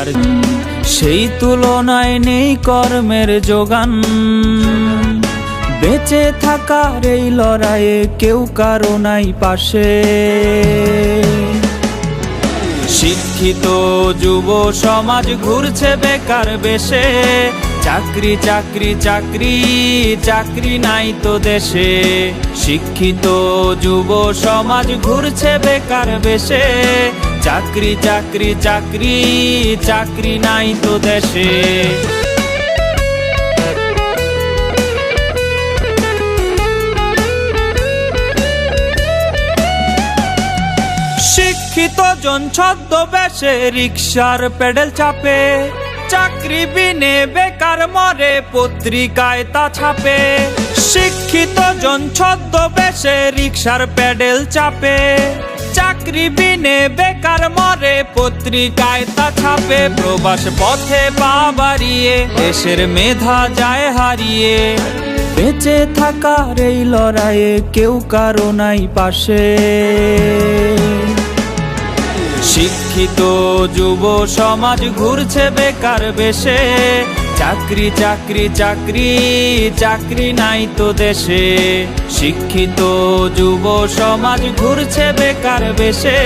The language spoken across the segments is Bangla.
বেকার, সেই তুলনায় নেই কর্মের যোগান। বেঁচে থাকার এই লড়াইয়ে কেউ কারো নাই পাশে। শিক্ষিত যুব সমাজ ঘুরছে বেকার বেশে, চাকরি চাকরি চাকরি চাকরি নাই তো দেশে। শিক্ষিত যুব সমাজ ঘুরছে বেকার বেশে, চাকরি চাকরি চাকরি চাকরি নাই তো দেশে। শিক্ষিত জন ছদ্মবেশে রিকশার পেডেল চাপে, চাকরি বিনে বেকার মরে পত্রিকায় তা ছাপে। শিক্ষিত জন ছদ্মবেশে রিকশার পেডেল চাপে, চাকরি বিনে বেকার মরে পত্রিকায় তা ছাপে। প্রবাস পথে পা বাড়িয়ে দেশের মেধা যায় হারিয়ে, বেঁচে থাকার এই লড়াইয়ে কেউ কারো নাই পাশে। শিক্ষিত যুব সমাজ ঘুরছে বেকার বেশে, চাকরি চাকরি চাকরি চাকরি নাই তো দেশে। শিক্ষিত যুব সমাজ ঘুরছে বেকার বেশে,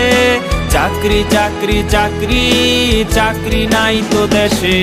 চাকরি চাকরি চাকরি চাকরি নাই তো দেশে।